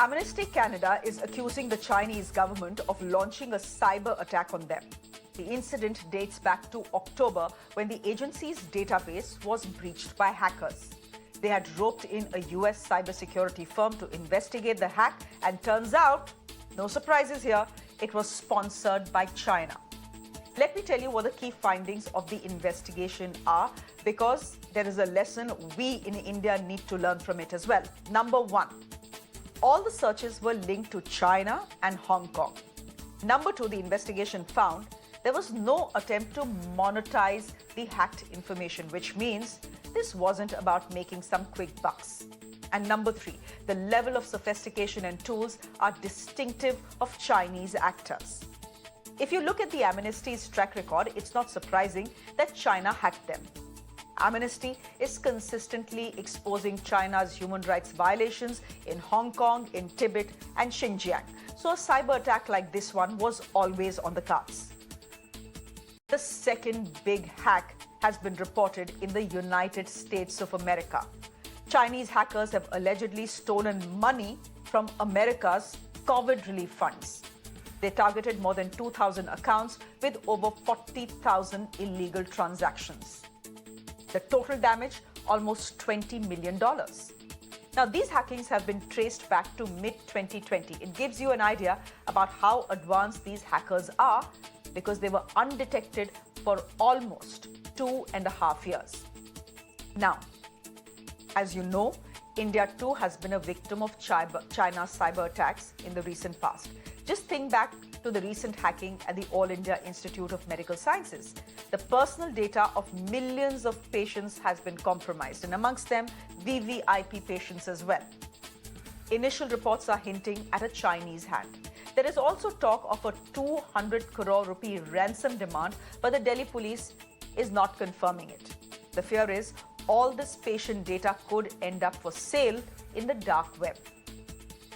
Amnesty Canada is accusing the Chinese government of launching a cyber attack on them. The incident dates back to October when the agency's database was breached by hackers. They had roped in a US cybersecurity firm to investigate the hack, and turns out, no surprises here, it was sponsored by China. Let me tell you what the key findings of the investigation are, because there is a lesson we in India need to learn from it as well. Number one, all the searches were linked to China and Hong Kong. Number two, the investigation found there was no attempt to monetize the hacked information, which means this wasn't about making some quick bucks. And number three, the level of sophistication and tools are distinctive of Chinese actors. If you look at the Amnesty's track record, it's not surprising that China hacked them. Amnesty is consistently exposing China's human rights violations in Hong Kong, in Tibet, and Xinjiang. So a cyber attack like this one was always on the cards. The second big hack has been reported in the United States of America. Chinese hackers have allegedly stolen money from America's COVID relief funds. They targeted more than 2,000 accounts with over 40,000 illegal transactions. The total damage, almost $20 million. Now, these hackings have been traced back to mid-2020. It gives you an idea about how advanced these hackers are, because they were undetected for almost 2.5 years. Now, as you know, India too has been a victim of China's cyber attacks in the recent past. Just think back to the recent hacking at the All India Institute of Medical Sciences. The personal data of millions of patients has been compromised, and amongst them, VVIP patients as well. Initial reports are hinting at a Chinese hand. There is also talk of a 200 crore rupee ransom demand, but the Delhi police is not confirming it. The fear is all this patient data could end up for sale in the dark web.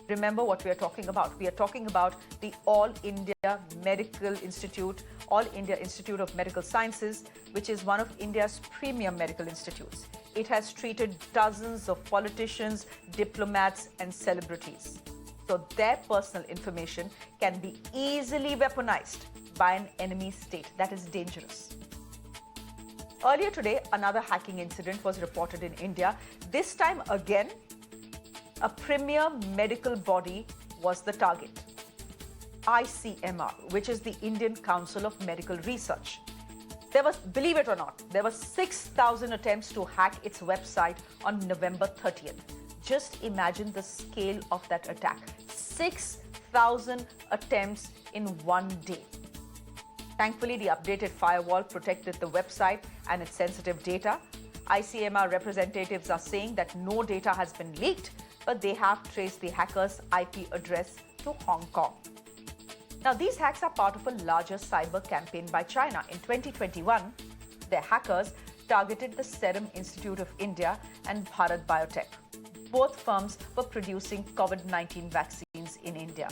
Remember what we are talking about. We are talking about the All India Medical Institute, All India Institute of Medical Sciences, which is one of India's premier medical institutes. It has treated dozens of politicians, diplomats, and celebrities. So their personal information can be easily weaponized by an enemy state. That is dangerous. Earlier today, another hacking incident was reported in India. This time again, a premier medical body was the target. ICMR, which is the Indian Council of Medical Research. There was, believe it or not, there were 6,000 attempts to hack its website on November 30th. Just imagine the scale of that attack. 6,000 attempts in one day. Thankfully, the updated firewall protected the website and its sensitive data. ICMR representatives are saying that no data has been leaked, but they have traced the hacker's IP address to Hong Kong. Now, these hacks are part of a larger cyber campaign by China. In 2021, their hackers targeted the Serum Institute of India and Bharat Biotech. Both firms were producing COVID-19 vaccines in India.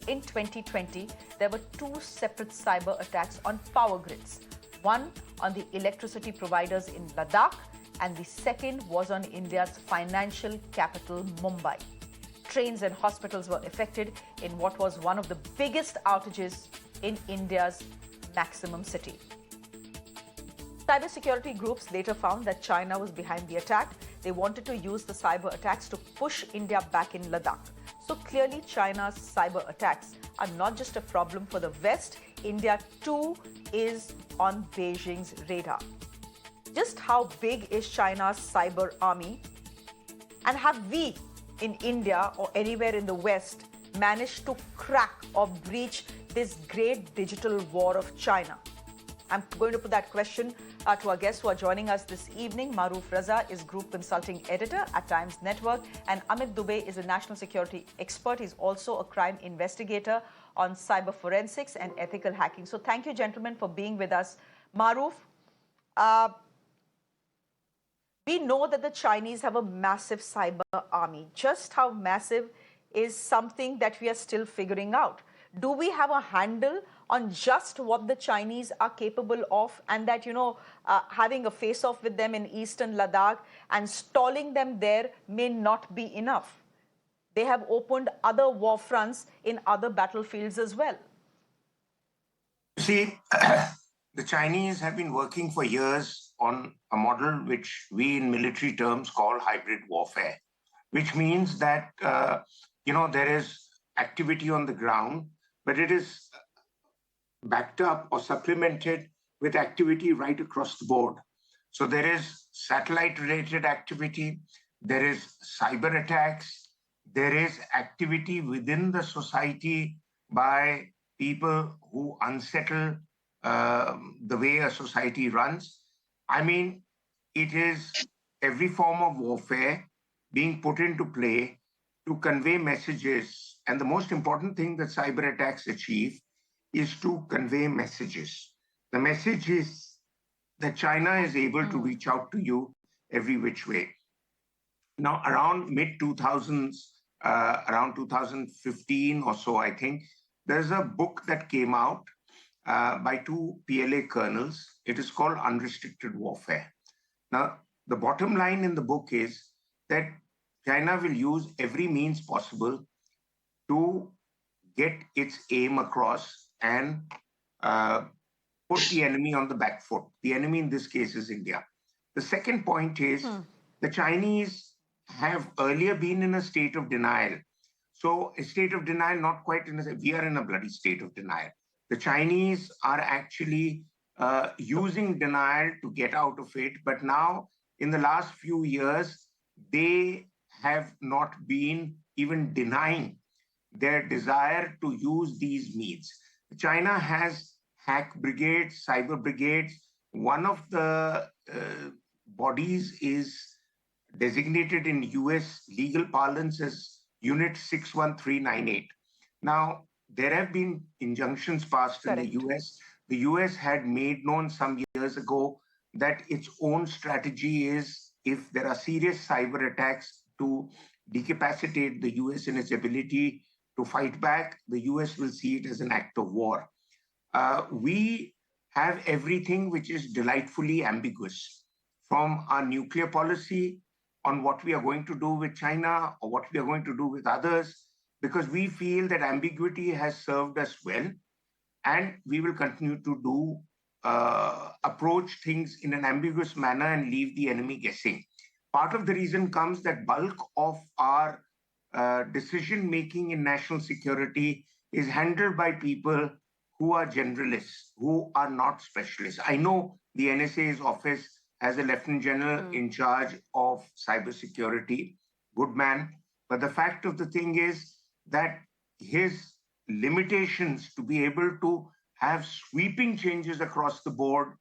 In 2020, there were two separate cyber attacks on power grids. One on the electricity providers in Ladakh, and the second was on India's financial capital, Mumbai. Trains and hospitals were affected in what was one of the biggest outages in India's maximum city. Cybersecurity groups later found that China was behind the attack. They wanted to use the cyber attacks to push India back in Ladakh. So clearly, China's cyber attacks are not just a problem for the West. India too is on Beijing's radar. Just how big is China's cyber army? And have we in India or anywhere in the West managed to crack or breach this great digital war of China? I'm going to put that question to our guests who are joining us this evening. Maroof Raza is Group Consulting Editor at Times Network, and Amit Dubey is a national security expert. He's also a crime investigator on cyber forensics and ethical hacking. So thank you, gentlemen, for being with us. Maroof, we know that the Chinese have a massive cyber army. Just how massive is something that we are still figuring out. Do we have a handle on just what the Chinese are capable of, and that, having a face-off with them in eastern Ladakh and stalling them there may not be enough? they have opened other war fronts in other battlefields as well. See, the Chinese have been working for years on a model which we in military terms call hybrid warfare, which means that, there is activity on the ground, but it is backed up or supplemented with activity right across the board. So there is satellite-related activity, there is cyber attacks, there is activity within the society by people who unsettle the way a society runs. I mean, it is every form of warfare being put into play to convey messages. And the most important thing that cyber attacks achieve is to convey messages. The message is that China is able to reach out to you every which way. Now, around mid-2000s, around 2015 or so, I think, there's a book that came out by two PLA colonels. It is called Unrestricted Warfare. Now, the bottom line in the book is that China will use every means possible to get its aim across and put the enemy on the back foot. The enemy in this case is India. The second point is the Chinese have earlier been in a state of denial. So a state of denial, not quite we are in a bloody state of denial. The Chinese are actually using denial to get out of it. But now, in the last few years, they have not been even denying their desire to use these means. China has hack brigades, cyber brigades. One of the bodies is designated in US legal parlance as Unit 61398. Now, there have been injunctions passed in the US. The US had made known some years ago that its own strategy is, if there are serious cyber attacks, to decapacitate the US in its ability to fight back. The US will see it as an act of war. We have everything which is delightfully ambiguous, from our nuclear policy on what we are going to do with China or what we are going to do with others, because we feel that ambiguity has served us well, and we will continue to do approach things in an ambiguous manner and leave the enemy guessing. Part of the reason comes that bulk of our decision-making in national security is handled by people who are generalists, who are not specialists. I know the NSA's office has a lieutenant general in charge of cybersecurity, good man. But the fact of the thing is that his limitations to be able to have sweeping changes across the board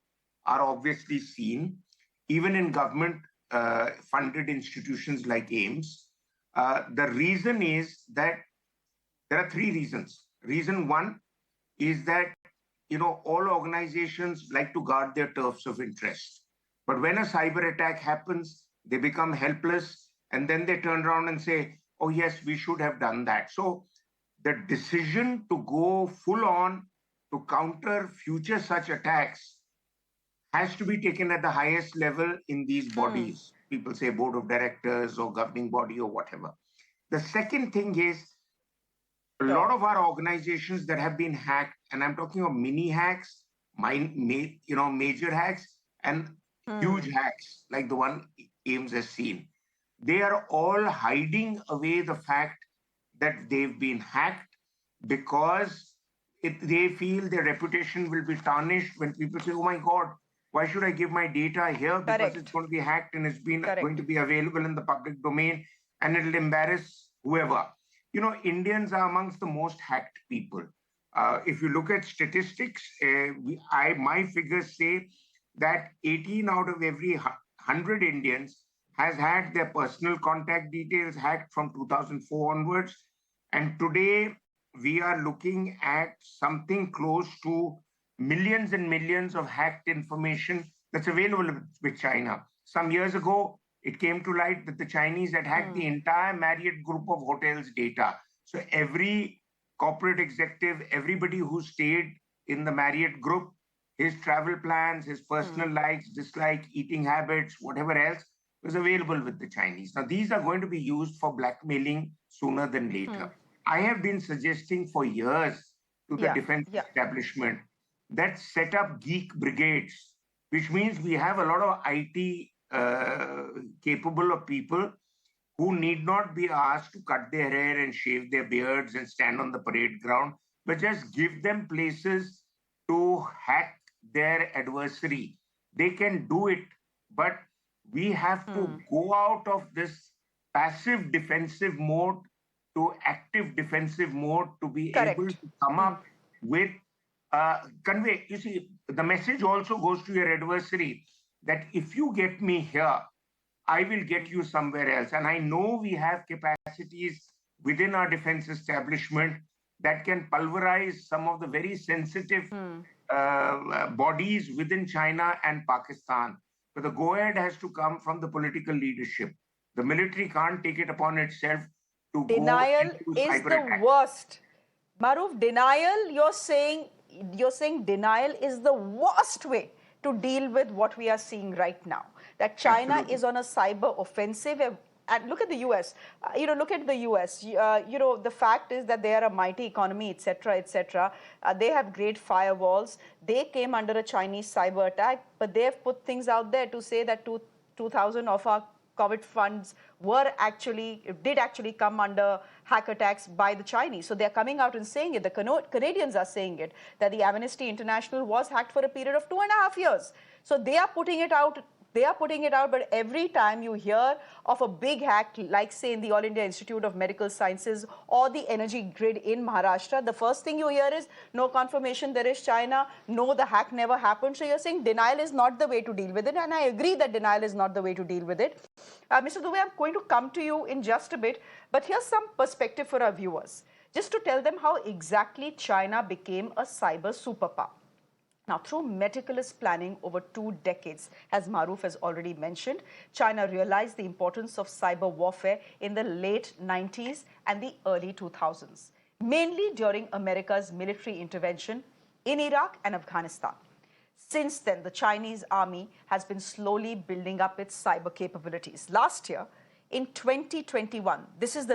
are obviously seen, even in government funded institutions like AIMS. The reason is that there are three reasons. Reason one is that, all organizations like to guard their turfs of interest. But when a cyber attack happens, they become helpless, and then they turn around and say, oh, yes, we should have done that. So the decision to go full on to counter future such attacks has to be taken at the highest level in these bodies. People say board of directors or governing body or whatever. The second thing is, a lot of our organizations that have been hacked, and I'm talking of mini hacks, major hacks, and huge hacks like the one AIMS has seen, they are all hiding away the fact that they've been hacked because they feel their reputation will be tarnished when people say, oh my God, why should I give my data here? Because it's going to be hacked and it's going to be available in the public domain and it'll embarrass whoever. Indians are amongst the most hacked people. If you look at statistics, my figures say that 18 out of every 100 Indians has had their personal contact details hacked from 2004 onwards. And today, we are looking at something close to millions and millions of hacked information that's available with China. Some years ago, it came to light that the Chinese had hacked the entire Marriott group of hotels' data. So every corporate executive, everybody who stayed in the Marriott group, his travel plans, his personal likes, dislikes, eating habits, whatever else, was available with the Chinese. Now, these are going to be used for blackmailing sooner than later. I have been suggesting for years to the defense establishment that set up geek brigades, which means we have a lot of IT capable of people who need not be asked to cut their hair and shave their beards and stand on the parade ground, but just give them places to hack their adversary. They can do it, but we have to go out of this passive defensive mode to active defensive mode to be able to come up with convey. You see, the message also goes to your adversary that if you get me here, I will get you somewhere else. And I know we have capacities within our defense establishment that can pulverize some of the very sensitive bodies within China and Pakistan. But the go-ahead has to come from the political leadership. The military can't take it upon itself to denial go into is cyber the attack. worst. Maroof, denial, you're saying denial is the worst way to deal with what we are seeing right now. That China Absolutely. is on a cyber offensive. And look at the US. Look at the US. The fact is that they are a mighty economy, etc., etc. They have great firewalls. They came under a Chinese cyber attack, but they have put things out there to say that 2,000 of our COVID funds did actually come under hack attacks by the Chinese. So they're coming out and saying it. The Canadians are saying it, that the Amnesty International was hacked for a period of 2.5 years. So they are putting it out. But every time you hear of a big hack, like say in the All India Institute of Medical Sciences or the energy grid in Maharashtra, the first thing you hear is no confirmation there is China, no, the hack never happened. So you're saying denial is not the way to deal with it, and I agree that denial is not the way to deal with it. Mr. Dubey, I'm going to come to you in just a bit, but here's some perspective for our viewers, just to tell them how exactly China became a cyber superpower. Now, through meticulous planning over 2 decades, as Maroof has already mentioned, China realized the importance of cyber warfare in the late 90s and the early 2000s, mainly during America's military intervention in Iraq and Afghanistan. Since then, the Chinese army has been slowly building up its cyber capabilities. Last year, in 2021, this is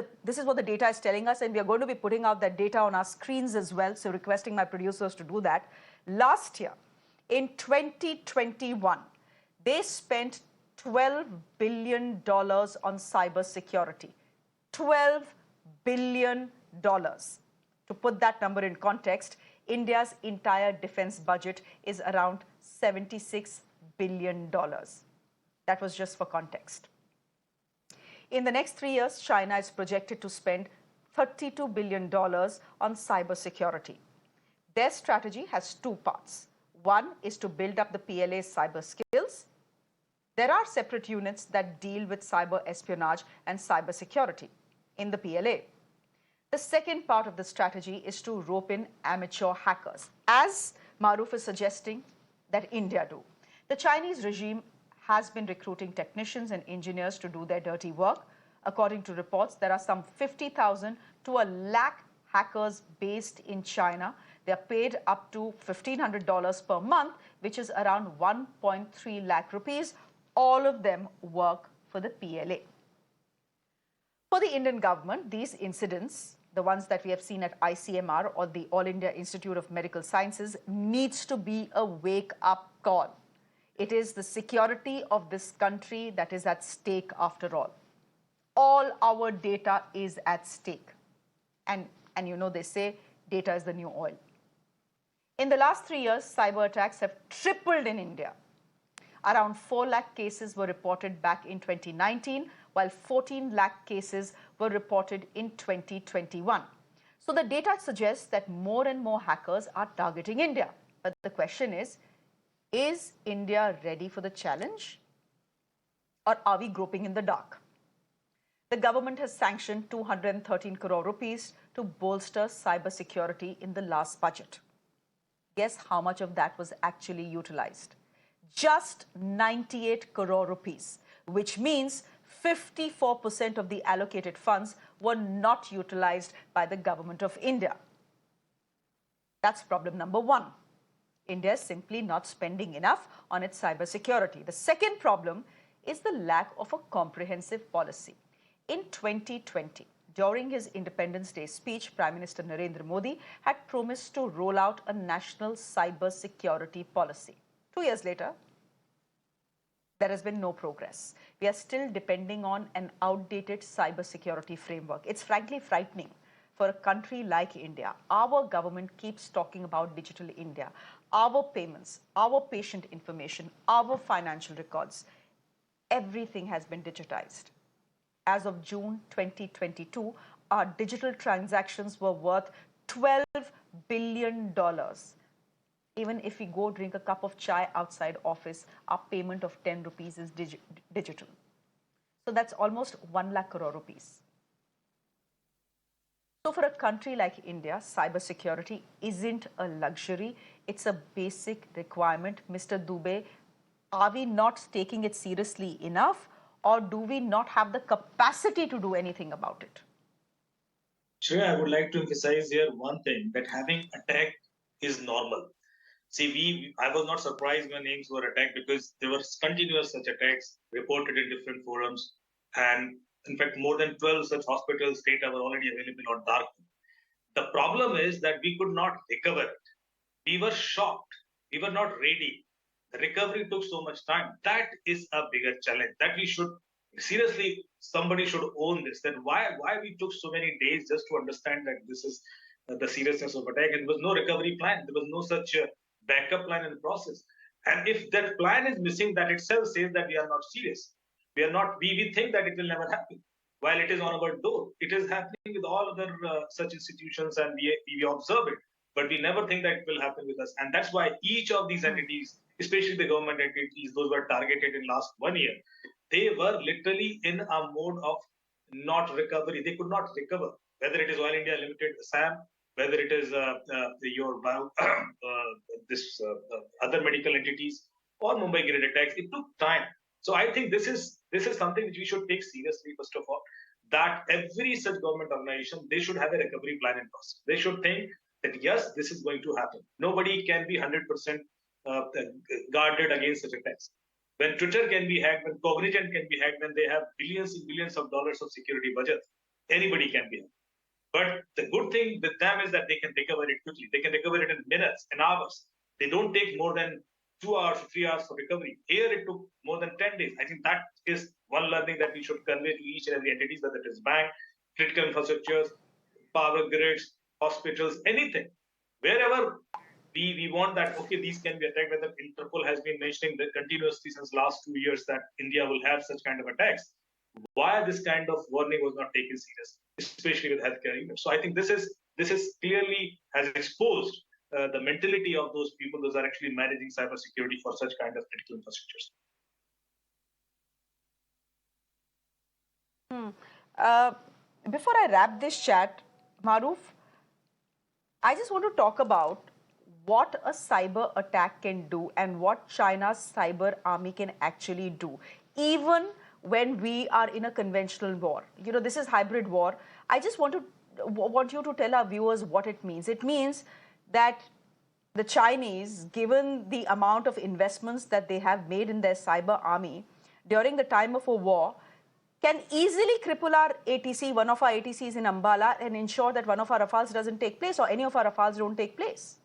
what the data is telling us, and we are going to be putting out that data on our screens as well, so requesting my producers to do that. Last year, in 2021, they spent $12 billion on cybersecurity. $12 billion. To put that number in context, India's entire defense budget is around $76 billion. That was just for context. In the next 3 years, China is projected to spend $32 billion on cybersecurity. Their strategy has 2 parts. One is to build up the PLA's cyber skills. There are separate units that deal with cyber espionage and cyber security in the PLA. The second part of the strategy is to rope in amateur hackers, as Maroof is suggesting that India do. The Chinese regime has been recruiting technicians and engineers to do their dirty work. According to reports, there are some 50,000 to 100,000 hackers based in China. They are paid up to $1,500 per month, which is around 1.3 lakh rupees. All of them work for the PLA. For the Indian government, these incidents, the ones that we have seen at ICMR or the All India Institute of Medical Sciences, needs to be a wake-up call. It is the security of this country that is at stake after all. All our data is at stake. And they say data is the new oil. In the last 3 years, cyber attacks have tripled in India. Around 4 lakh cases were reported back in 2019, while 14 lakh cases were reported in 2021. So the data suggests that more and more hackers are targeting India. But the question is India ready for the challenge? Or are we groping in the dark? The government has sanctioned 213 crore rupees to bolster cybersecurity in the last budget. Guess how much of that was actually utilized? Just 98 crore rupees, which means 54% of the allocated funds were not utilized by the government of India. That's problem number 1. India is simply not spending enough on its cybersecurity. The second problem is the lack of a comprehensive policy. In 2020, during his Independence Day speech, Prime Minister Narendra Modi had promised to roll out a national cyber security policy. 2 years later, there has been no progress. We are still depending on an outdated cybersecurity framework. It's frankly frightening for a country like India. Our government keeps talking about digital India, our payments, our patient information, our financial records. Everything has been digitized. As of June 2022, our digital transactions were worth $12 billion. Even if we go drink a cup of chai outside office, our payment of 10 rupees is digital. So that's almost 1 lakh crore rupees. So for a country like India, cybersecurity isn't a luxury, it's a basic requirement. Mr. Dubey, are we not taking it seriously enough, or do we not have the capacity to do anything about it? Shreya, I would like to emphasize here one thing, that having attack is normal. See, I was not surprised when names were attacked, because there were continuous such attacks reported in different forums. And in fact, more than 12 such hospitals data were already available on dark. The problem is that we could not recover it. We were shocked. We were not ready. The recovery took so much time. That is a bigger challenge that we should seriously, somebody should own this. That why we took so many days just to understand that this is the seriousness of attack, and there was no recovery plan. There was no such backup plan in the process. And if that plan is missing, that itself says that we are not serious. We are not. We think that it will never happen. While it is on our door, it is happening with all other such institutions, and we observe it. But we never think that it will happen with us. And that's why each of these entities, especially the government entities, those were targeted in last 1 year, they were literally in a mode of not recovery. They could not recover, whether it is Oil India Limited, SAM, whether it is other medical entities or Mumbai grid attacks. It took time. So I think this is something which we should take seriously, first of all, that every such government organization, they should have a recovery plan in process. They should think that, yes, this is going to happen. Nobody can be 100% guarded against such attacks. When Twitter can be hacked, when Cognizant can be hacked, when they have billions and billions of dollars of security budget, anybody can be hacked. But the good thing with them is that they can recover it quickly. They can recover it in minutes, in hours. They don't take more than 2 hours, 3 hours for recovery. Here it took more than 10 days. I think that is one learning that we should convey to each and every entities, whether it is bank, critical infrastructures, power grids, hospitals, anything. Wherever we want that, okay, these can be attacked, whether Interpol has been mentioning that continuously since last 2 years that India will have such kind of attacks. Why this kind of warning was not taken seriously, especially with healthcare units. So I think this is clearly has exposed the mentality of those people those are actually managing cybersecurity for such kind of critical infrastructures. Before I wrap this chat, Maroof, I just want to talk about what a cyber attack can do and what China's cyber army can actually do, even when we are in a conventional war. You know, this is hybrid war. I just want you to tell our viewers what it means. It means that the Chinese, given the amount of investments that they have made in their cyber army during the time of a war, can easily cripple our ATC, one of our ATCs in Ambala, and ensure that one of our Rafales doesn't take place or any of our Rafales don't take place.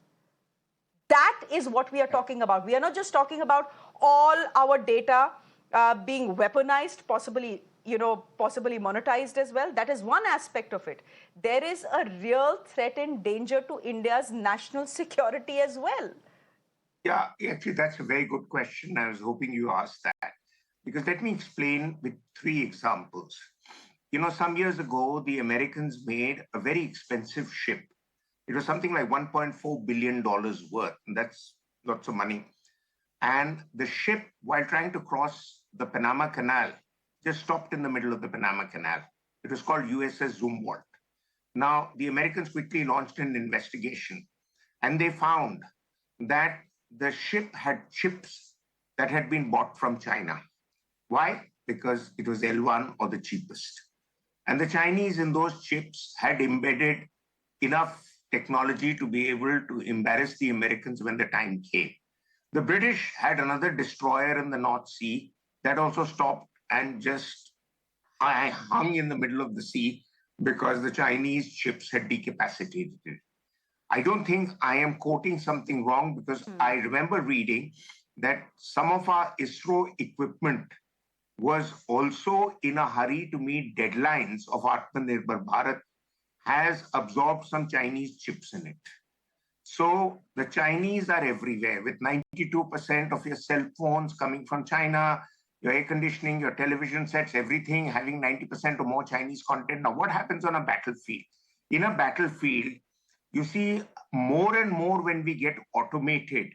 That is what we are talking about. We are not just talking about all our data being weaponized, possibly monetized as well. That is one aspect of it. There is a real threat and danger to India's national security as well. Yeah, actually, that's a very good question. I was hoping you asked that. Because let me explain with 3 examples. You know, some years ago, the Americans made a very expensive ship. It was something like $1.4 billion worth. And that's lots of money. And the ship, while trying to cross the Panama Canal, just stopped in the middle of the Panama Canal. It was called USS Zumwalt. Now, the Americans quickly launched an investigation, and they found that the ship had chips that had been bought from China. Why? Because it was L1 or the cheapest. And the Chinese in those chips had embedded enough technology to be able to embarrass the Americans when the time came. The British had another destroyer in the North Sea that also stopped and just I hung in the middle of the sea because the Chinese ships had decapacitated it. I don't think I am quoting something wrong because I remember reading that some of our ISRO equipment was also in a hurry to meet deadlines of Atmanirbhar Bharat, has absorbed some Chinese chips in it. So the Chinese are everywhere with 92% of your cell phones coming from China, your air conditioning, your television sets, everything having 90% or more Chinese content. Now, what happens on a battlefield? In a battlefield, you see more and more when we get automated,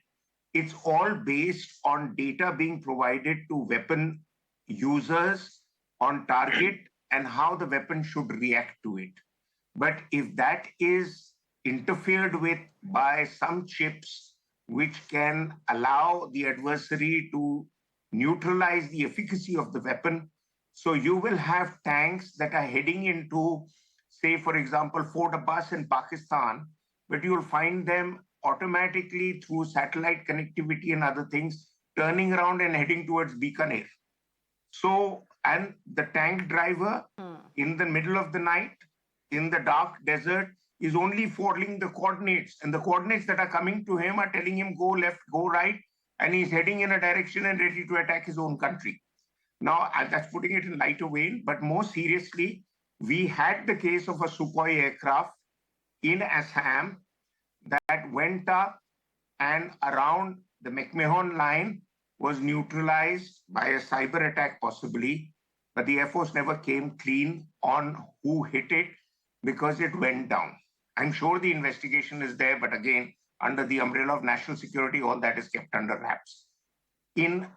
it's all based on data being provided to weapon users on target and how the weapon should react to it. But if that is interfered with by some chips which can allow the adversary to neutralize the efficacy of the weapon, so you will have tanks that are heading into, say, for example, Fort Abbas in Pakistan, but you'll find them automatically through satellite connectivity and other things turning around and heading towards Bikaner. So, and the tank driver in the middle of the night, in the dark desert, is only following the coordinates. And the coordinates that are coming to him are telling him go left, go right, and he's heading in a direction and ready to attack his own country. Now, that's putting it in lighter vein, but more seriously, we had the case of a Sukhoi aircraft in Assam that went up and around the McMahon line was neutralized by a cyber attack possibly, but the Air Force never came clean on who hit it because it went down. I'm sure the investigation is there, but again, under the umbrella of national security, all that is kept under wraps. In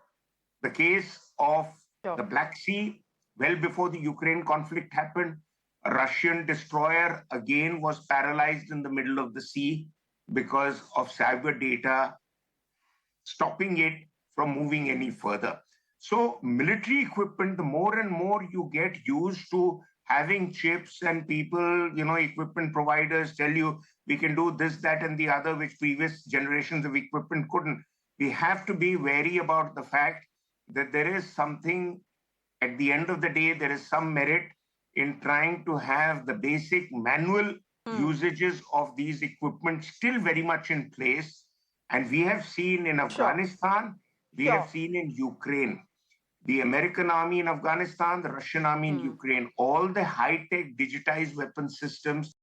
the case of the Black Sea, well before the Ukraine conflict happened, a Russian destroyer again was paralyzed in the middle of the sea because of cyber data stopping it from moving any further. So military equipment, the more and more you get used to having chips and people, equipment providers tell you we can do this, that, and the other, which previous generations of equipment couldn't. We have to be wary about the fact that there is something, at the end of the day, there is some merit in trying to have the basic manual usages of these equipment still very much in place. And we have seen in Afghanistan, we have seen in Ukraine, the American army in Afghanistan, the Russian army in Ukraine, all the high-tech digitized weapon systems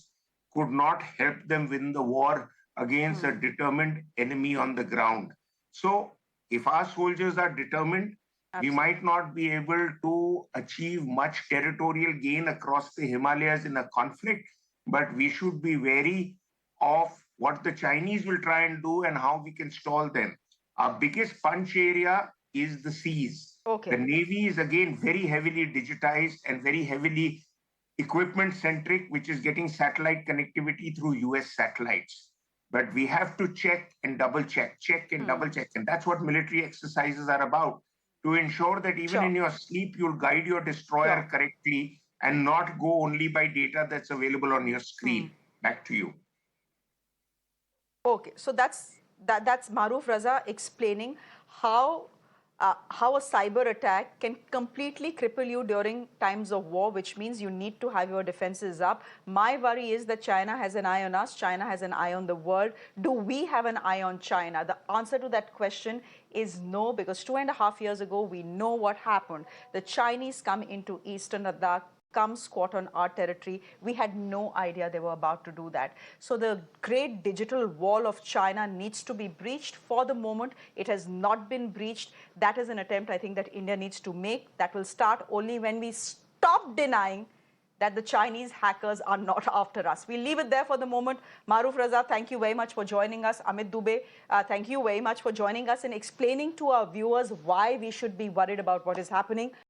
could not help them win the war against a determined enemy on the ground. So if our soldiers are determined, we might not be able to achieve much territorial gain across the Himalayas in a conflict, but we should be wary of what the Chinese will try and do and how we can stall them. Our biggest punch area is the seas. The Navy is again very heavily digitized and very heavily equipment-centric, which is getting satellite connectivity through US satellites. But we have to check and double check, double check. And that's what military exercises are about, to ensure that even in your sleep, you'll guide your destroyer correctly and not go only by data that's available on your screen. Back to you. Okay, so that's Maroof Raza explaining how a cyber attack can completely cripple you during times of war, which means you need to have your defenses up. My worry is that China has an eye on us, China has an eye on the world. Do we have an eye on China? The answer to that question is no, because 2.5 years ago, we know what happened. The Chinese come into Eastern Ladakh, come squat on our territory. We had no idea they were about to do that. So the great digital wall of China needs to be breached. For the moment, it has not been breached. That is an attempt, I think, that India needs to make. That will start only when we stop denying that the Chinese hackers are not after us. We'll leave it there for the moment. Maroof Raza, thank you very much for joining us. Amit Dubey, thank you very much for joining us and explaining to our viewers why we should be worried about what is happening.